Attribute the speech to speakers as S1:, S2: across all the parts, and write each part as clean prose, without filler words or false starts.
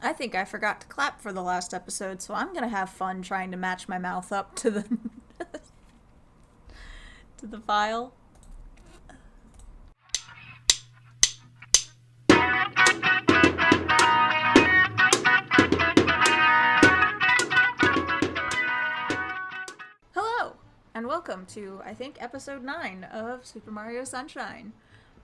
S1: I think I forgot to clap for the last episode, so I'm gonna have fun trying to match my mouth up to the to the file. Hello, and welcome to, I think, episode 9 of Super Mario Sunshine.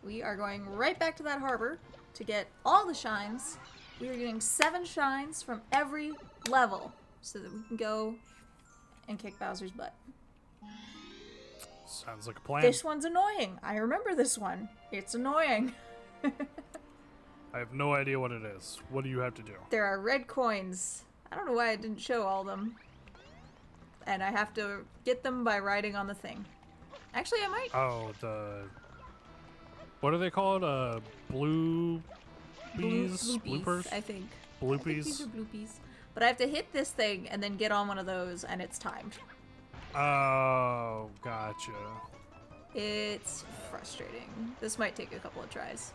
S1: We are going right back to that harbor to get all the shines. We are getting 7 shines from every level so that we can go and kick Bowser's butt.
S2: Sounds like a plan.
S1: This one's annoying. I remember this one. It's annoying.
S2: I have no idea what it is. What do you have to do?
S1: There are red coins. I don't know why I didn't show all of them. And I have to get them by riding on the thing. Actually, I might.
S2: Oh, what are they called? Bloopies? Bloopers?
S1: I think.
S2: Bloopies?
S1: I think these are bloopies. But I have to hit this thing and then get on one of those, and it's timed.
S2: Oh, gotcha.
S1: It's frustrating. This might take a couple of tries.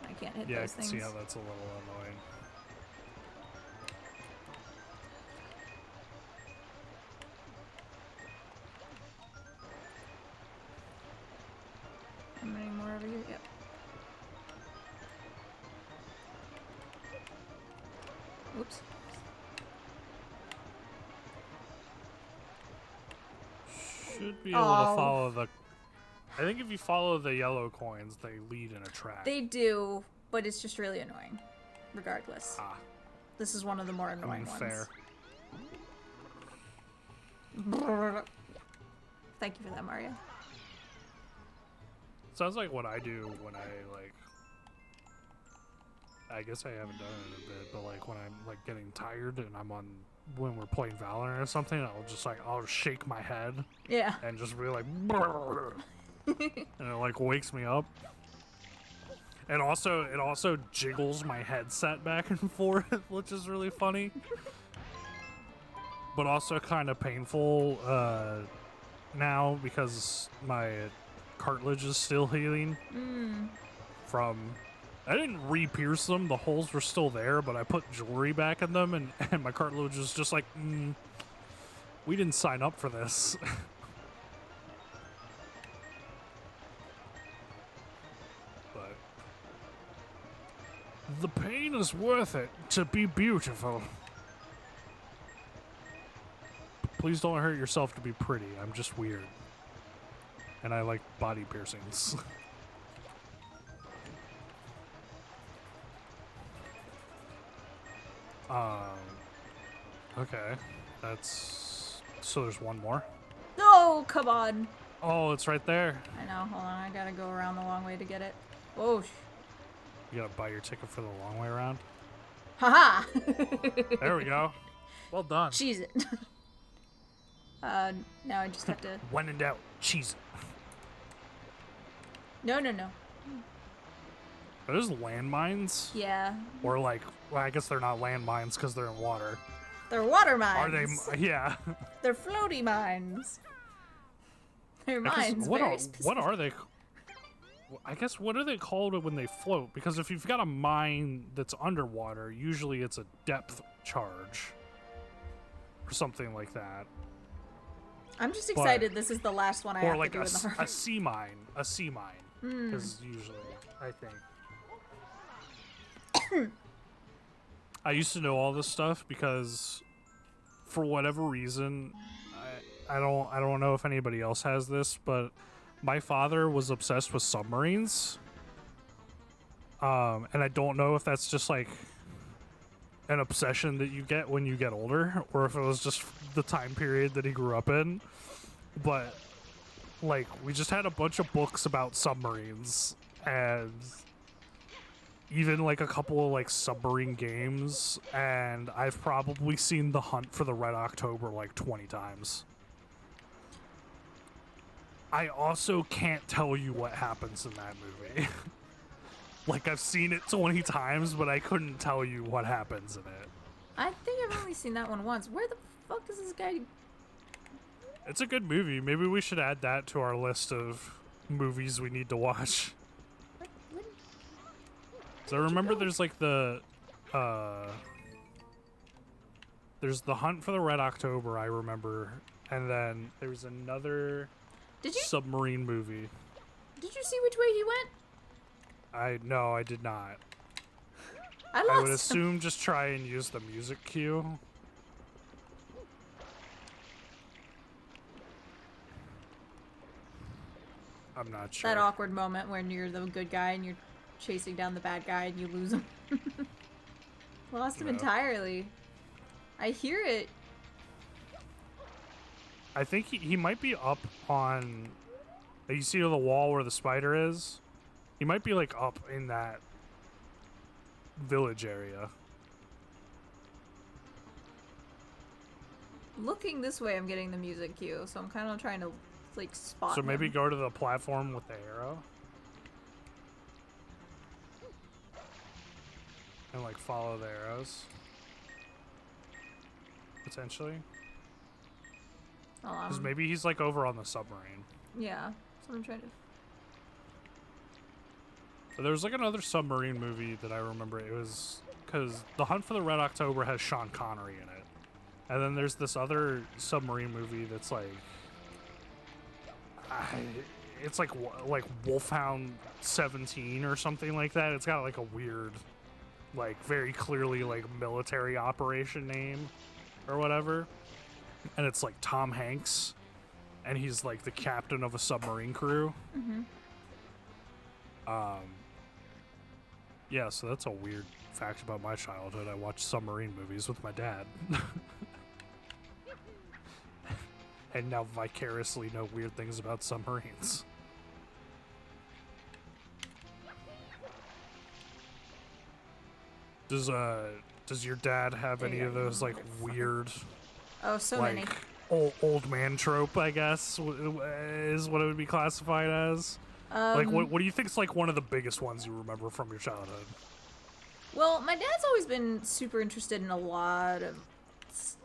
S1: I can't hit those things.
S2: Yeah, I can see how that's a little annoying.
S1: How many more over here? Yep. Oops.
S2: Should be able to follow the... I think if you follow the yellow coins, they lead in a track.
S1: They do, but it's just really annoying. Regardless.
S2: Ah.
S1: This is one of the more annoying
S2: Unfair.
S1: ones. Thank you for that, Mario.
S2: Sounds like what I do when I guess I haven't done it in a bit, but like when I'm like getting tired and when we're playing Valorant or something, I'll shake my head.
S1: Yeah.
S2: And just be like, and it like wakes me up. And also, it also jiggles my headset back and forth, which is really funny. But also kind of painful now because my cartilage is still healing from... I didn't re-pierce them. The holes were still there, but I put jewelry back in them, and my cartilage was just like, we didn't sign up for this. But the pain is worth it to be beautiful. Please don't hurt yourself to be pretty. I'm just weird. And I like body piercings. Okay. So there's one more?
S1: No, come on.
S2: Oh, it's right there.
S1: I know, hold on, I gotta go around the long way to get it. Oh,
S2: You gotta buy your ticket for the long way around.
S1: haha!
S2: There we go. Well done.
S1: Cheese it. Now I just have to...
S2: When in doubt, cheese it.
S1: No.
S2: Are those landmines?
S1: Yeah.
S2: Or like, well, I guess they're not landmines because they're in water.
S1: They're water mines.
S2: Are they? Yeah.
S1: They're floaty mines. They're mines.
S2: What are they? I guess what are they called when they float? Because if you've got a mine that's underwater, usually it's a depth charge or something like that.
S1: I'm just excited. This is the last one I have
S2: like
S1: to do in the harbor.
S2: a sea mine. A sea mine is usually, I think. I used to know all this stuff because, for whatever reason, I don't know if anybody else has this, but my father was obsessed with submarines. And I don't know if that's just like an obsession that you get when you get older, or if it was just the time period that he grew up in. But like, we just had a bunch of books about submarines, and even like a couple of like submarine games, and I've probably seen The Hunt for the Red October like 20 times. I also can't tell you what happens in that movie. Like, I've seen it 20 times, but I couldn't tell you what happens in it.
S1: I think I've only seen that one once. Where the fuck is this guy?
S2: It's a good movie. Maybe we should add that to our list of movies we need to watch. So I remember there's like the there's The Hunt for the Red October, I remember, and then there's another submarine movie.
S1: Did you see which way he went?
S2: No, I did not.
S1: I
S2: would assume just try and use the music cue. I'm not sure.
S1: That awkward moment when you're the good guy and you're chasing down the bad guy and you lose him. Lost him entirely. I hear it.
S2: I think he might be up on... You see the wall where the spider is? He might be, like, up in that village area.
S1: Looking this way, I'm getting the music cue, so I'm kind of trying to, like, spot
S2: So maybe
S1: him.
S2: go to the platform with the arrow. And, like, follow the arrows. Potentially. Because maybe he's, like, over on the submarine.
S1: Yeah, so I'm trying to...
S2: But there was, like, another submarine movie that I remember. It was... Because The Hunt for the Red October has Sean Connery in it. And then there's this other submarine movie that's, like... it's, like Wolfhound 17 or something like that. It's got, like, a weird... like, very clearly, like, military operation name or whatever. And it's, like, Tom Hanks. And he's, like, the captain of a submarine crew.
S1: Mm-hmm.
S2: Yeah, so that's a weird fact about my childhood. I watched submarine movies with my dad. And now vicariously know weird things about submarines. Does your dad have any of those, like, weird...
S1: Oh, so
S2: like,
S1: many.
S2: Old man trope, I guess, is what it would be classified as? Like, what do you think is, like, one of the biggest ones you remember from your childhood?
S1: Well, my dad's always been super interested in a lot of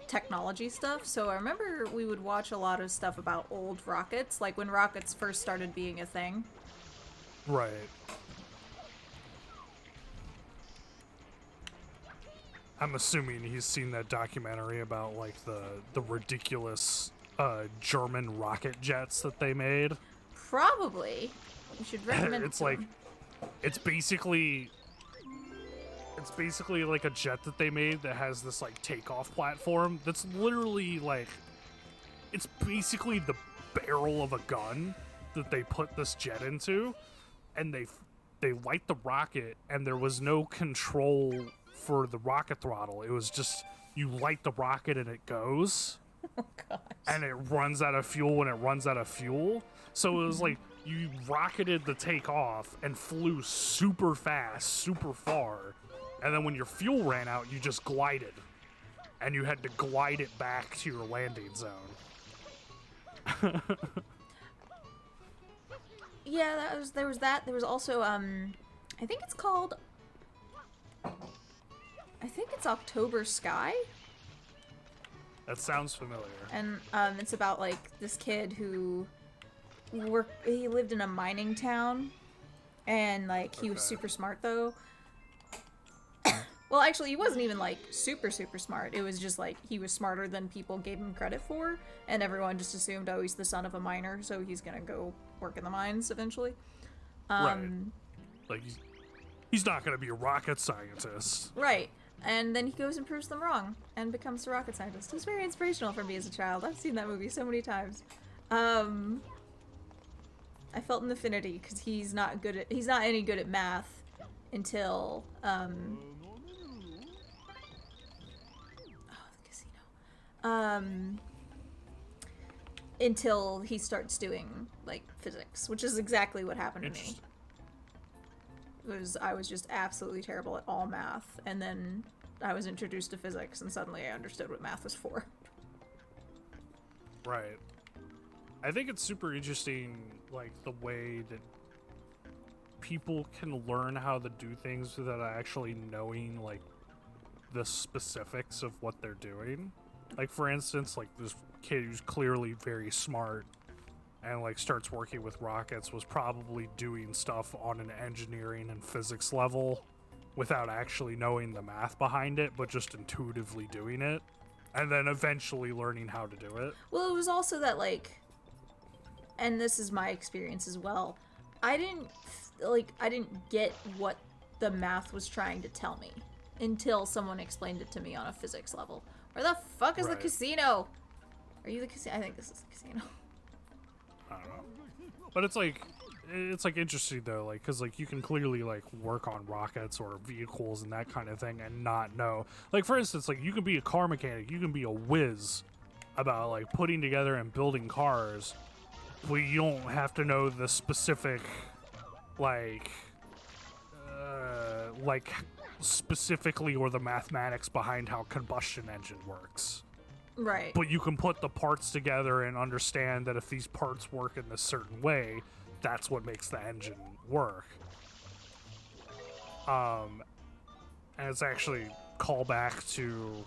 S1: technology stuff, so I remember we would watch a lot of stuff about old rockets, like when rockets first started being a thing.
S2: Right. I'm assuming he's seen that documentary about, like, the ridiculous German rocket jets that they made.
S1: Probably. You should recommend
S2: It's like, it's basically like a jet that they made that has this, like, takeoff platform that's literally, like, it's basically the barrel of a gun that they put this jet into, and they light the rocket, and there was no control for the rocket throttle. It was just, you light the rocket and it goes.
S1: Oh, gosh.
S2: And it runs out of fuel when it runs out of fuel. So it was like, you rocketed the takeoff and flew super fast, super far. And then when your fuel ran out, you just glided. And you had to glide it back to your landing zone.
S1: Yeah, there was that. There was also, I think it's called... I think it's October Sky.
S2: That sounds familiar.
S1: And it's about, like, this kid who he lived in a mining town, and, like, he was super smart, though. Well, actually, he wasn't even, like, super smart. It was just, like, he was smarter than people gave him credit for, and everyone just assumed, oh, he's the son of a miner, so he's gonna go work in the mines eventually.
S2: Right. Like, he's not gonna be a rocket scientist.
S1: Right. And then he goes and proves them wrong and becomes a rocket scientist. It's very inspirational for me as a child. I've seen that movie so many times. I felt an affinity because he's not any good at math until the casino. Until he starts doing, like, physics, which is exactly what happened to me. I was just absolutely terrible at all math, and then I was introduced to physics, and suddenly I understood what math was for.
S2: Right. I think it's super interesting, like, the way that people can learn how to do things without actually knowing, like, the specifics of what they're doing. Like, for instance, like, this kid who's clearly very smart and, like, starts working with rockets was probably doing stuff on an engineering and physics level without actually knowing the math behind it, but just intuitively doing it, and then eventually learning how to do it.
S1: Well, it was also that, like, and this is my experience as well, I didn't get what the math was trying to tell me until someone explained it to me on a physics level. Where the fuck is the casino? Are you the casino? I think this is the casino.
S2: I don't know. But it's like interesting though, like, because like you can clearly like work on rockets or vehicles and that kind of thing and not know. Like, for instance, like you can be a car mechanic, you can be a whiz about like putting together and building cars, but you don't have to know the specific like specifically or the mathematics behind how combustion engine works.
S1: Right.
S2: But you can put the parts together and understand that if these parts work in this certain way, that's what makes the engine work. And it's actually callback to,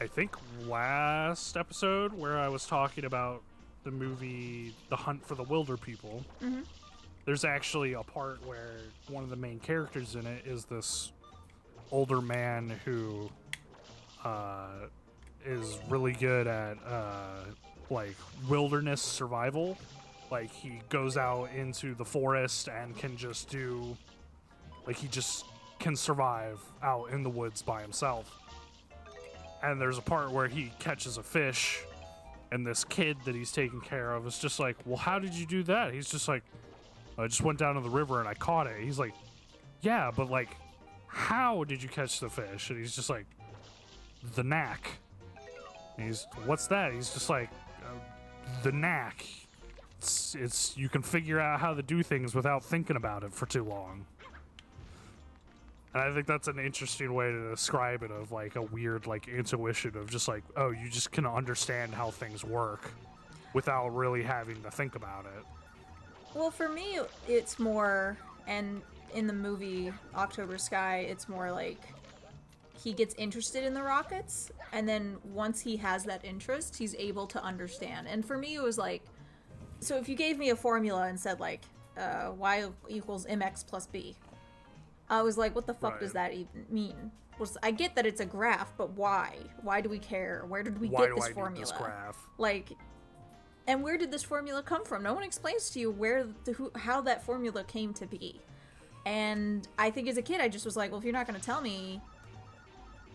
S2: I think, last episode where I was talking about the movie The Hunt for the Wilder People.
S1: Mm-hmm.
S2: There's actually a part where one of the main characters in it is this older man who is really good at like wilderness survival. Like, he goes out into the forest and can just do, like, he just can survive out in the woods by himself. And there's a part where he catches a fish, and this kid that he's taking care of is just like, well, how did you do that? He's just like, I just went down to the river and I caught it. He's like, yeah, but like, how did you catch the fish? And he's just like, the knack. And he's, what's that? He's just like, the knack. It's you can figure out how to do things without thinking about it for too long. And I think that's an interesting way to describe it, of like a weird like intuition of just like, oh, you just can understand how things work without really having to think about it.
S1: Well, for me, it's more, and in the movie October Sky, it's more like he gets interested in the rockets, and then once he has that interest, he's able to understand. And for me, it was like, so if you gave me a formula and said like, y equals mx plus b, I was like, what the fuck does that even mean? Well, I get that it's a graph, but why? Why do we care? Where did we get this formula?
S2: Need this graph?
S1: Like, and where did this formula come from? No one explains to you how that formula came to be. And I think as a kid, I just was like, well, if you're not going to tell me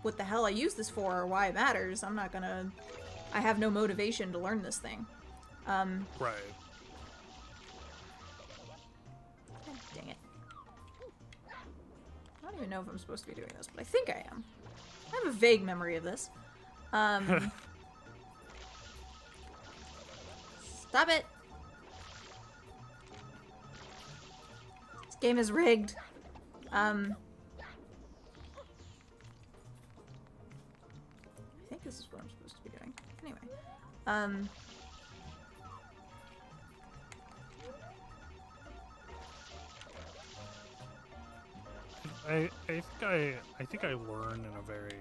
S1: what the hell I use this for or why it matters, I have no motivation to learn this thing.
S2: Right.
S1: God dang it. I don't even know if I'm supposed to be doing this, but I think I am. I have a vague memory of this. Stop it! This game is rigged. I think this is what I'm supposed to be doing. Anyway.
S2: I think I learned in a very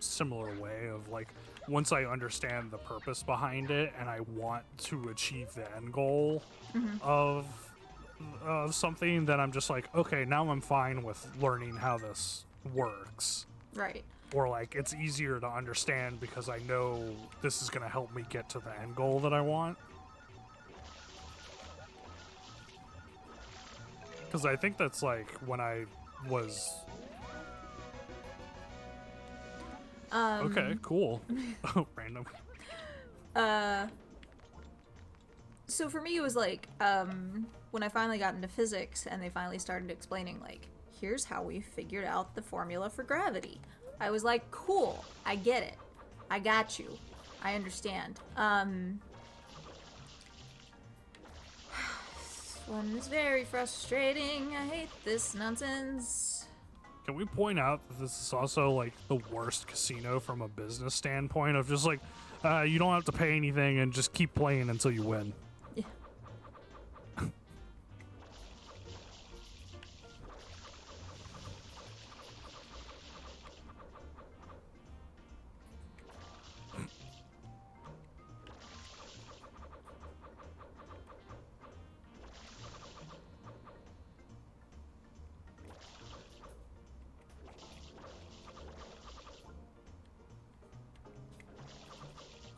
S2: similar way of like, once I understand the purpose behind it and I want to achieve the end goal of something, then I'm just like, okay, now I'm fine with learning how this works.
S1: Right.
S2: Or like, it's easier to understand because I know this is going to help me get to the end goal that I want. Because I think that's like when I was... okay, cool. Random.
S1: So for me, it was like, when I finally got into physics and they finally started explaining, like, here's how we figured out the formula for gravity. I was like, cool, I get it. I got you. I understand. This one is very frustrating. I hate this nonsense.
S2: Can we point out that this is also like the worst casino from a business standpoint of just like, you don't have to pay anything and just keep playing until you win.
S1: Yeah.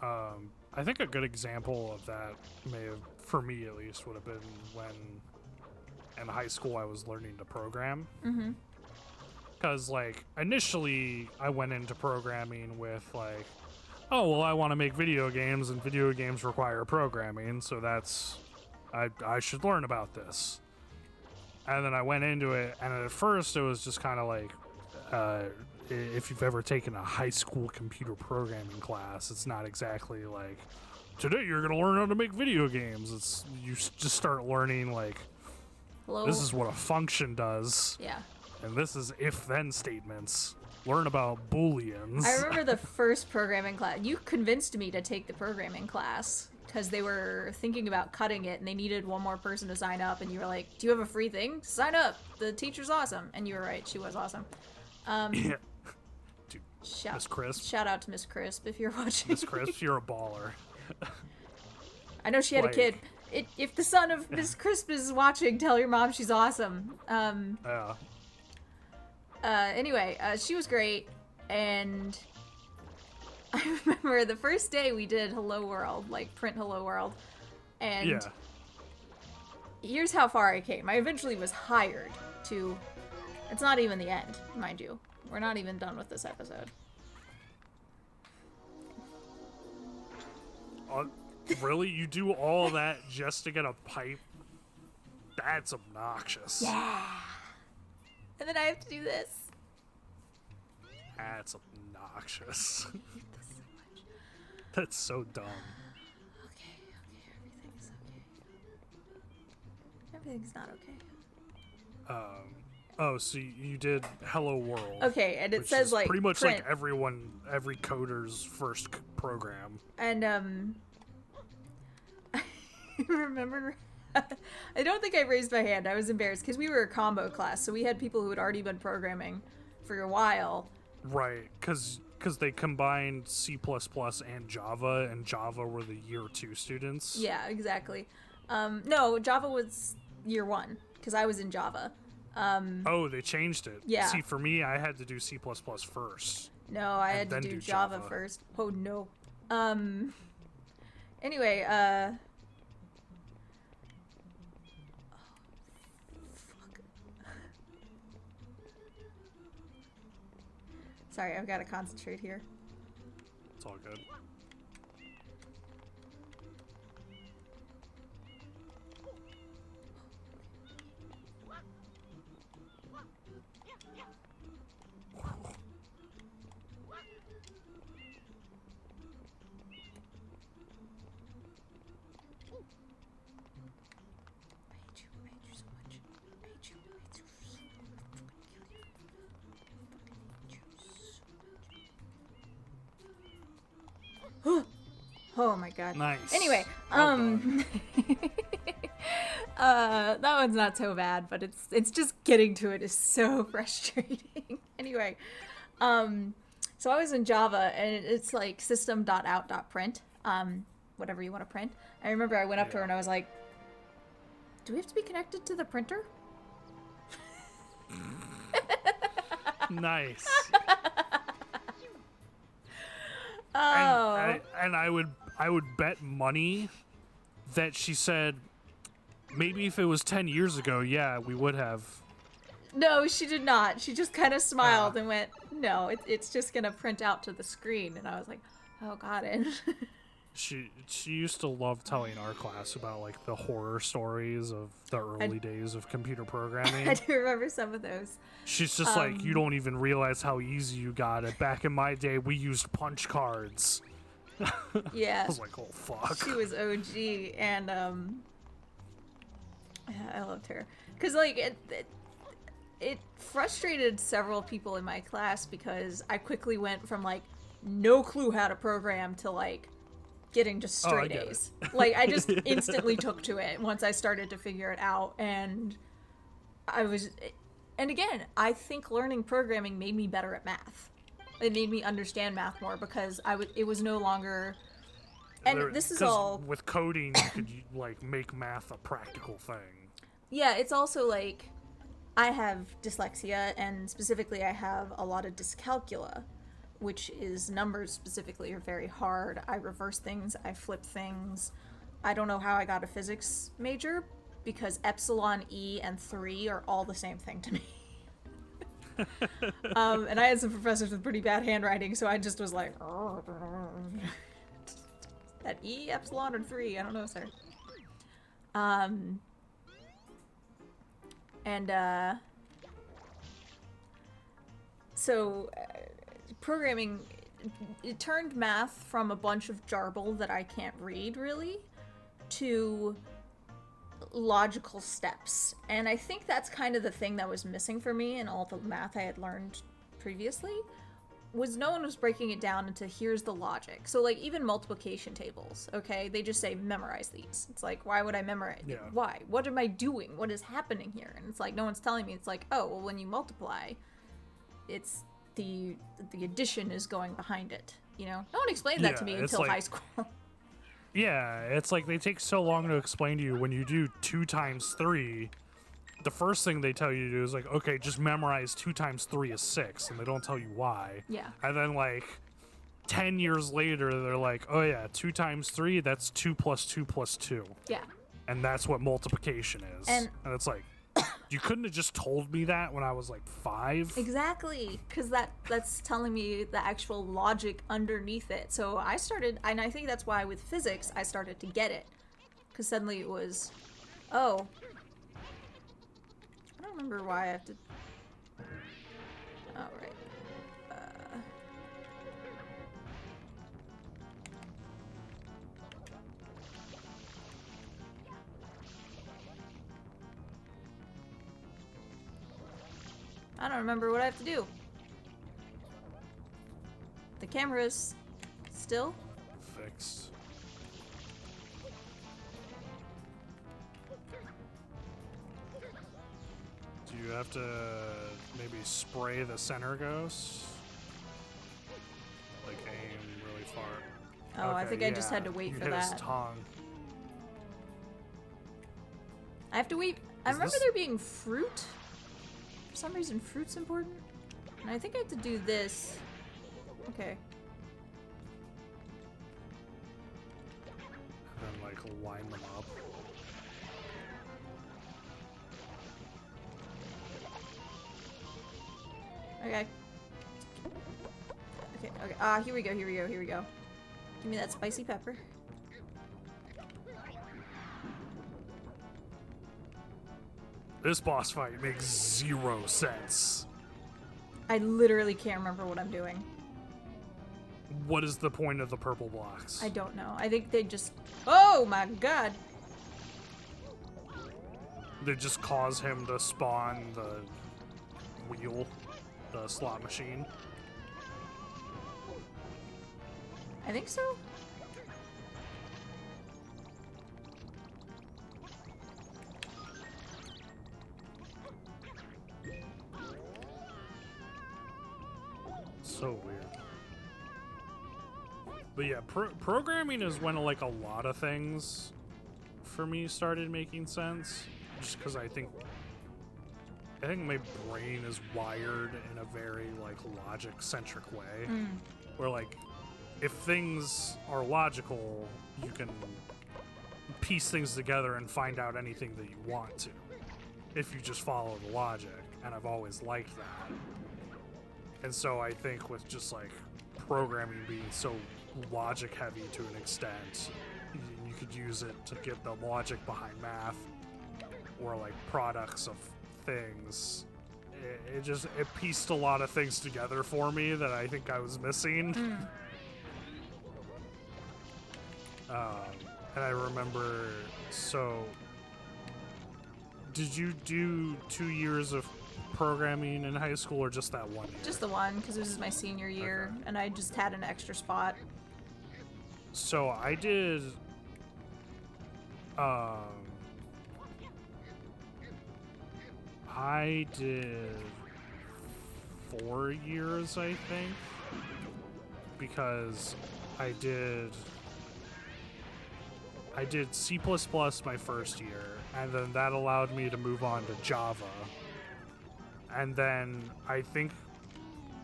S2: I think a good example of that may have, for me at least, would have been when in high school I was learning to program.
S1: Mm-hmm.
S2: Because, like, initially I went into programming with, like, oh, well, I want to make video games, and video games require programming, so I should learn about this. And then I went into it, and at first it was just kind of like, if you've ever taken a high school computer programming class, it's not exactly like, today you're going to learn how to make video games. It's you just start learning, like,
S1: Hello?
S2: this is what a function does.
S1: Yeah.
S2: And this is if-then statements. Learn about booleans.
S1: I remember the first programming class. You convinced me to take the programming class because they were thinking about cutting it and they needed one more person to sign up. And you were like, do you have a free thing? Sign up. The teacher's awesome. And you were right. She was awesome.
S2: Yeah. Dude, Miss Crisp.
S1: Shout out to Miss Crisp if you're watching.
S2: Miss Crisp, you're a baller.
S1: I know she had a kid. If the son of Miss Crisp is watching, tell your mom she's awesome.
S2: Yeah.
S1: Anyway, she was great, and I remember the first day we did Hello World, like print Hello World, and here's how far I came. I eventually was hired to, it's not even the end, mind you. We're not even done with this episode.
S2: Really? You do all that just to get a pipe? That's obnoxious.
S1: Yeah. And then I have to do this.
S2: That's obnoxious. That's so dumb.
S1: Okay, everything's not okay.
S2: Oh, so you did Hello World.
S1: Okay, and it
S2: which
S1: says
S2: is
S1: like
S2: pretty much
S1: print.
S2: like every coder's first program.
S1: And I remember I don't think I raised my hand. I was embarrassed because we were a combo class, so we had people who had already been programming for a while.
S2: Right, because they combined C++ and Java were the year 2 students.
S1: Yeah, exactly. No, Java was year 1 because I was in Java.
S2: Oh, they changed it.
S1: Yeah.
S2: See, for me, I had to do C++ first.
S1: No, I had to do Java first. Oh no. Anyway, sorry, I've got to concentrate here.
S2: It's all good.
S1: Oh my god.
S2: Nice.
S1: Anyway, that one's not so bad, but it's just getting to it is so frustrating. Anyway, so I was in Java and it's like system.out.print, whatever you want to print. I remember I went up to her and I was like, do we have to be connected to the printer?
S2: Nice.
S1: Oh.
S2: And I would bet money that she said, maybe if it was 10 years ago, yeah, we would have.
S1: No, she did not. She just kind of smiled and went, no, it's just going to print out to the screen. And I was like, oh, got it.
S2: She used to love telling our class about, like, the horror stories of the early days of computer programming.
S1: I do remember some of those.
S2: She's just like, you don't even realize how easy you got it. Back in my day, we used punch cards.
S1: Yeah.
S2: I was like, oh, fuck.
S1: She was OG, and, yeah, I loved her. Because, like, it frustrated several people in my class because I quickly went from, like, no clue how to program to, like, getting just straight A's. Like, I just instantly took to it once I started to figure it out, and and again, I think learning programming made me better at math. It made me understand math more because it was no longer, and this is all
S2: with coding. You could like make math a practical thing.
S1: Yeah, it's also like I have dyslexia, and specifically I have a lot of dyscalculia, which is numbers specifically, are very hard. I reverse things, I flip things. I don't know how I got a physics major, because epsilon, E, and 3 are all the same thing to me. And I had some professors with pretty bad handwriting, so I just was like, oh, that E, epsilon, or 3, I don't know, sir. So programming, it turned math from a bunch of jarble that I can't read, really, to logical steps. And I think that's kind of the thing that was missing for me in all the math I had learned previously, was no one was breaking it down into here's the logic. So like even multiplication tables, okay, they just say memorize these. It's like, why would I memorize?
S2: Yeah.
S1: Why? What am I doing? What is happening here? And it's like, no one's telling me. It's like, oh, well, when you multiply, it's the addition is going behind it. You know, no one explained that to me until high school.
S2: Yeah, it's like they take so long to explain to you when you do 2 times 3. The first thing they tell you to do is like, okay, just memorize 2 times 3 is 6, and they don't tell you why.
S1: Yeah.
S2: And then like 10 years later, they're like, oh yeah, 2 times 3, that's 2 plus 2 plus 2.
S1: Yeah.
S2: And that's what multiplication is. And it's like, you couldn't have just told me that when I was like 5?
S1: Exactly, because that's telling me the actual logic underneath it. So I started, and I think that's why with physics I started to get it, because suddenly it was, oh, I don't remember why I have to. Oh right. I don't remember what I have to do. The camera's still
S2: Fixed. Do you have to maybe spray the center ghost? Like aim really far.
S1: Oh, I
S2: Okay,
S1: think I just had to wait for
S2: hit his
S1: that.
S2: tongue.
S1: I have to wait. I
S2: Is
S1: remember
S2: this-
S1: there being fruit. For some reason, fruit's important. And I think I have to do this. Okay.
S2: And then like line them up.
S1: Okay. Okay, okay. Ah, here we go, here we go, here we go. Give me that spicy pepper.
S2: This boss fight makes 0 sense.
S1: I literally can't remember what I'm doing.
S2: What is the point of the purple blocks?
S1: I don't know. I think they just... Oh my god!
S2: They just cause him to spawn the wheel, the slot machine.
S1: I think so.
S2: So weird. But yeah, programming is when like a lot of things for me started making sense. Just because I think my brain is wired in a very like logic-centric way. Where like if things are logical, you can piece things together and find out anything that you want to. If you just follow the logic. And I've always liked that. And so I think with just like programming being so logic heavy to an extent, you could use it to get the logic behind math or like products of things. It pieced a lot of things together for me that I think I was missing. And I remember, so did you do 2 years of programming in high school or just that 1 year?
S1: Just the one, because this is my senior year, and I just had an extra spot.
S2: So I did I did 4 years, I think, because I did C++ my first year, and then that allowed me to move on to Java. And then I think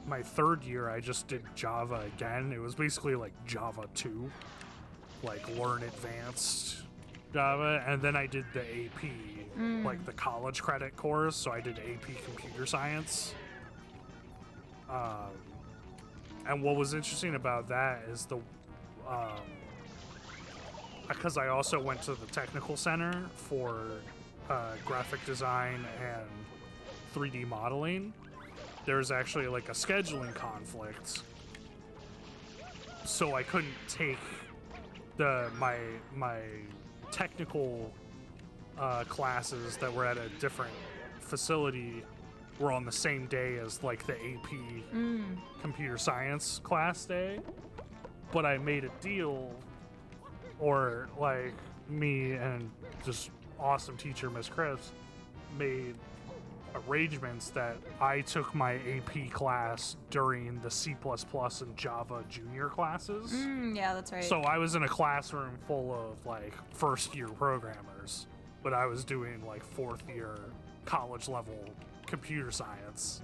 S2: my third year, I just did Java again. It was basically like Java 2, like Learn Advanced Java, and then I did the AP, like the college credit course, so I did AP Computer Science. And what was interesting about that is because I also went to the technical center for graphic design and 3D modeling. There's actually like a scheduling conflict, so I couldn't take my technical classes that were at a different facility were on the same day as like the AP computer science class day. But I made a deal, or like me and just awesome teacher Miss Chris made arrangements that I took my AP class during the C++ and Java junior classes.
S1: Yeah, that's right.
S2: So I was in a classroom full of like first year programmers, but I was doing like fourth year college level computer science.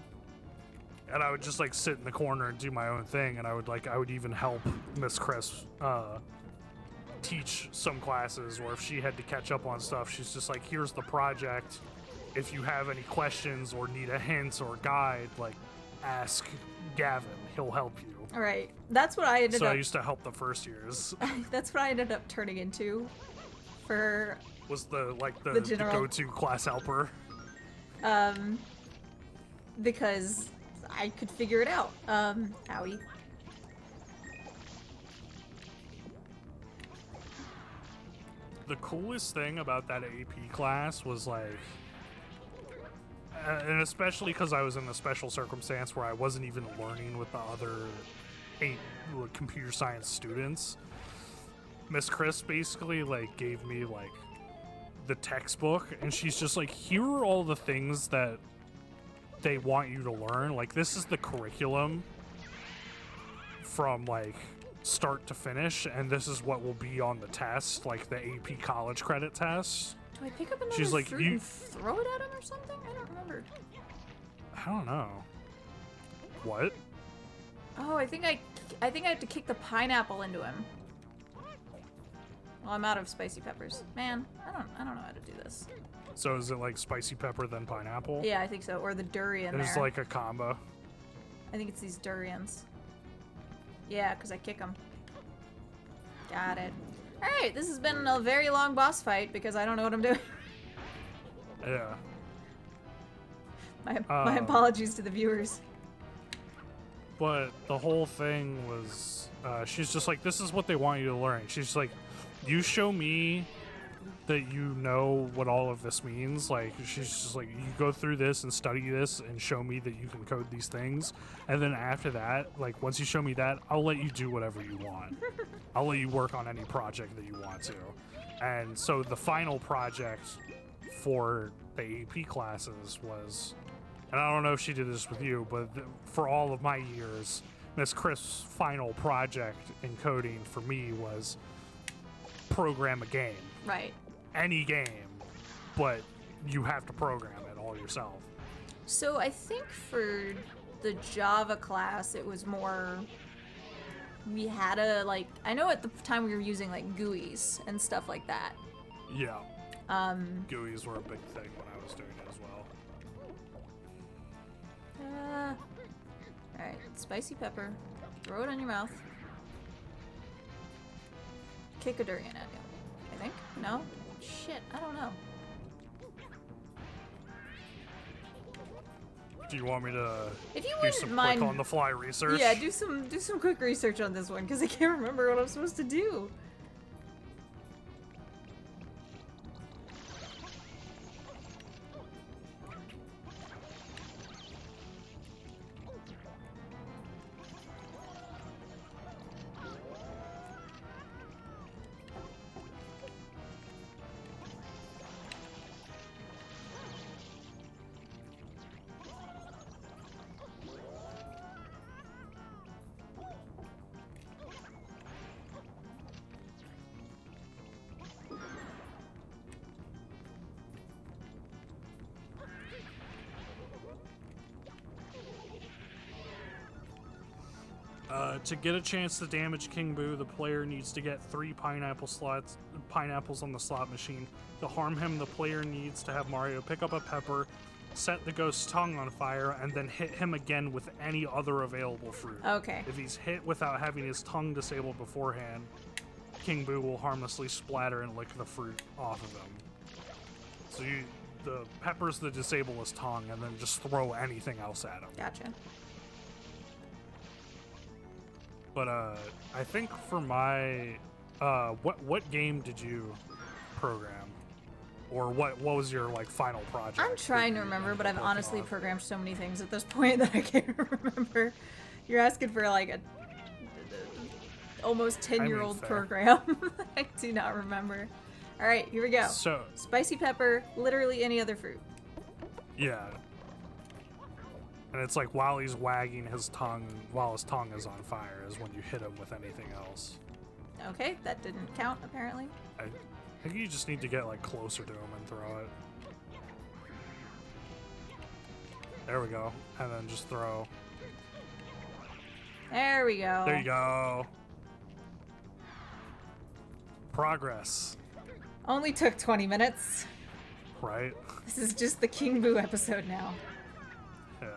S2: And I would just like sit in the corner and do my own thing, and I would even help Miss Chris teach some classes, or if she had to catch up on stuff, she's just like, here's the project. If you have any questions or need a hint or guide, like ask Gavin, he'll help you.
S1: All right, that's what I ended
S2: So
S1: up.
S2: I used to help the first years.
S1: That's what I ended up turning into, for
S2: Was the
S1: general
S2: go-to class helper.
S1: because I could figure it out. Owie.
S2: The coolest thing about that AP class was like, and especially because I was in a special circumstance where I wasn't even learning with the other computer science students. Miss Chris basically like gave me like the textbook, and she's just like, here are all the things that they want you to learn. Like, this is the curriculum from like start to finish, and this is what will be on the test, like the AP college credit test.
S1: Do I pick up another
S2: She's like,
S1: fruit and throw it at him or something? I don't remember.
S2: I don't know. What?
S1: Oh, I think I have to kick the pineapple into him. Well, I'm out of spicy peppers. Man, I don't know how to do this.
S2: So is it like spicy pepper then pineapple?
S1: Yeah, I think so. Or the durian
S2: There's
S1: there.
S2: like a combo.
S1: I think it's these durians. Yeah, because I kick them. Got it. Alright, this has been a very long boss fight because I don't know what I'm doing.
S2: Yeah.
S1: My apologies to the viewers.
S2: But the whole thing was, she's just like, this is what they want you to learn. She's like, you show me that you know what all of this means. Like, she's just like, you go through this and study this and show me that you can code these things. And then after that, like, once you show me that, I'll let you do whatever you want. I'll let you work on any project that you want to. And so the final project for the AP classes was, and I don't know if she did this with you, but for all of my years, Miss Chris' final project in coding for me was program a game.
S1: Right.
S2: Any game, but you have to program it all yourself.
S1: So I think for the Java class, it was more, we had a, like, I know at the time we were using like GUIs and stuff like that.
S2: Yeah. GUIs were a big thing when I was doing it as well.
S1: Alright, spicy pepper. Throw it in your mouth. Kick a durian at you, I think. No? Shit, I don't know.
S2: Do you want me to
S1: If you
S2: do
S1: wouldn't
S2: some
S1: mind,
S2: quick on-the-fly research?
S1: yeah, do some quick research on this one because I can't remember what I'm supposed to do.
S2: To get a chance to damage King Boo, the player needs to get 3 pineapples on the slot machine. To harm him, the player needs to have Mario pick up a pepper, set the ghost's tongue on fire, and then hit him again with any other available fruit.
S1: Okay.
S2: If he's hit without having his tongue disabled beforehand, King Boo will harmlessly splatter and lick the fruit off of him. So the pepper's to disable his tongue, and then just throw anything else at him.
S1: Gotcha.
S2: But I think for my what game did you program, or what was your like final project?
S1: I'm trying to remember, but I've honestly programmed so many things at this point that I can't remember. You're asking for like a almost 10-year-old program. I do not remember. All right, here we go.
S2: So
S1: spicy pepper, literally any other fruit.
S2: Yeah. And it's like while he's wagging his tongue, while his tongue is on fire, is when you hit him with anything else.
S1: Okay, that didn't count apparently.
S2: I think you just need to get like closer to him and throw it. There we go. And then just throw.
S1: There we go.
S2: There you go. Progress.
S1: Only took 20 minutes.
S2: Right?
S1: This is just the King Boo episode now.
S2: Yeah.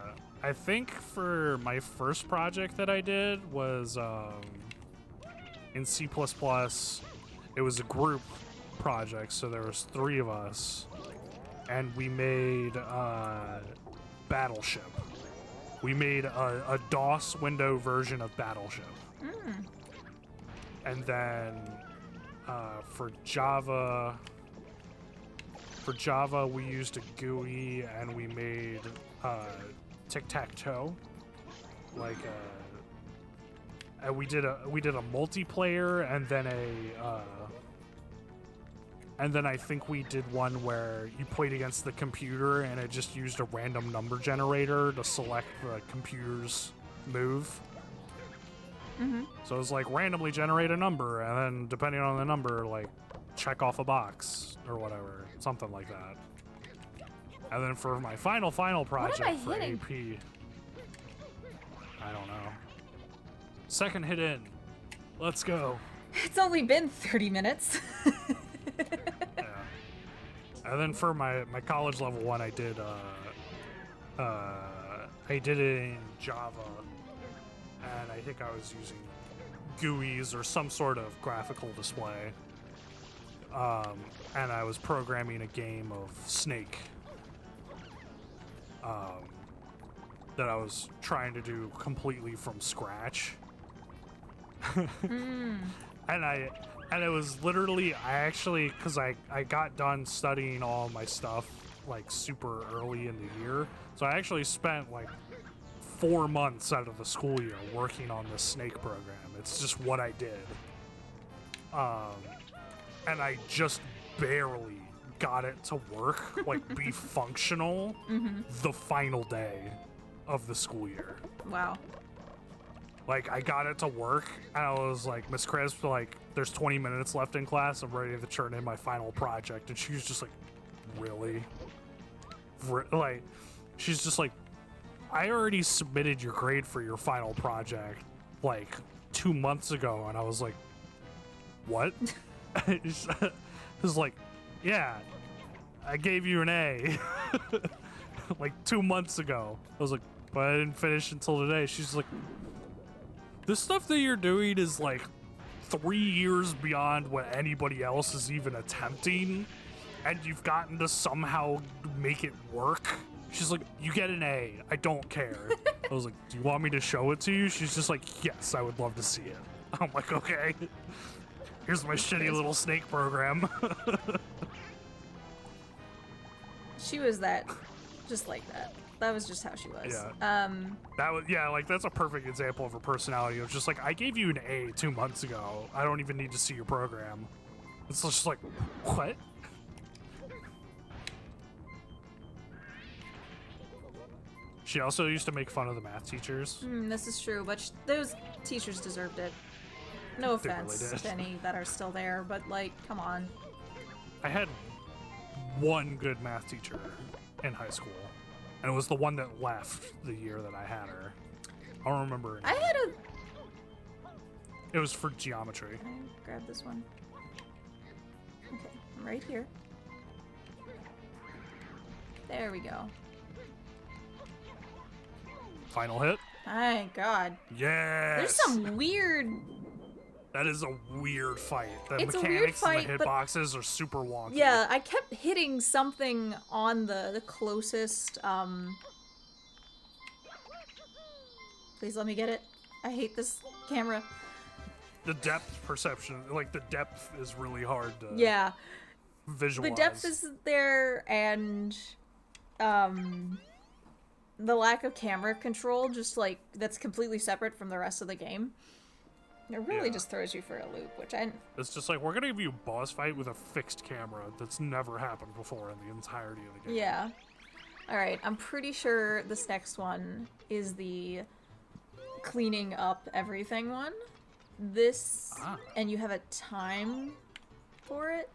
S2: I think for my first project that I did was in C++. It was a group project, so there was 3 of us, and we made Battleship. We made a DOS window version of Battleship. And then for Java, we used a GUI, and we made tic-tac-toe. Like we did a multiplayer, and then I think we did one where you played against the computer, and it just used a random number generator to select the computer's move. So it was like randomly generate a number, and then depending on the number, like check off a box or whatever, something like that. And then for my final project for
S1: hitting?
S2: AP, I don't know. Second hit in. Let's go.
S1: It's only been 30 minutes.
S2: Yeah. And then for my college level one, I did it in Java, and I think I was using GUIs or some sort of graphical display. And I was programming a game of Snake that I was trying to do completely from scratch. And it was literally, because I got done studying all my stuff like super early in the year, so I actually spent like 4 months out of the school year working on this Snake program. It's just what I did. And I just barely got it to work, like be functional the final day of the school year.
S1: Wow.
S2: Like, I got it to work, and I was like, Miss Crisp, like, there's 20 minutes left in class. I'm ready to turn in my final project. And she was just like, really? Like, she's just like, I already submitted your grade for your final project, like, 2 months ago. And I was like, what? It was like, yeah, I gave you an A, like, 2 months ago. I was like, but I didn't finish until today. She's like, this stuff that you're doing is like 3 years beyond what anybody else is even attempting, and you've gotten to somehow make it work. She's like, you get an A. I don't care. I was like, do you want me to show it to you? She's just like, yes, I would love to see it. I'm like, okay. Here's my shitty little Snake program.
S1: She was just like that. That was just how she was.
S2: Yeah. Like that's a perfect example of her personality. It was just like, I gave you an A 2 months ago. I don't even need to see your program. It's just like, what? She also used to make fun of the math teachers.
S1: This is true, but those teachers deserved it. No offense to any that are still there, but like, come on.
S2: I had one good math teacher in high school, and it was the one that left the year that I had her. I don't remember her name.
S1: I had
S2: It was for geometry.
S1: Can I grab this one? Okay, I'm right here. There we go.
S2: Final hit.
S1: My God.
S2: Yes.
S1: There's some weird.
S2: That is a weird fight. The
S1: It's a weird
S2: mechanics
S1: fight,
S2: and the hitboxes are super wonky.
S1: Yeah, I kept hitting something on the closest. Please let me get it. I hate this camera.
S2: The depth perception, like the depth, is really hard to visualize.
S1: The depth is there, and the lack of camera control, just like that's completely separate from the rest of the game. It really just throws you for a loop, which
S2: It's just like, we're gonna give you a boss fight with a fixed camera that's never happened before in the entirety of the game.
S1: Yeah. Alright, I'm pretty sure this next one is the cleaning up everything one. And you have a time for it.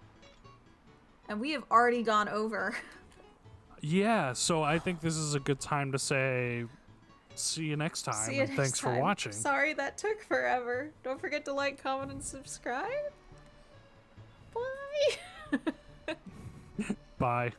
S1: And we have already gone over.
S2: Yeah, so I think this is a good time to say, see you next time,
S1: See you
S2: and
S1: next
S2: thanks
S1: time.
S2: for watching.
S1: Sorry that took forever. Don't forget to like, comment, and subscribe. Bye.
S2: Bye.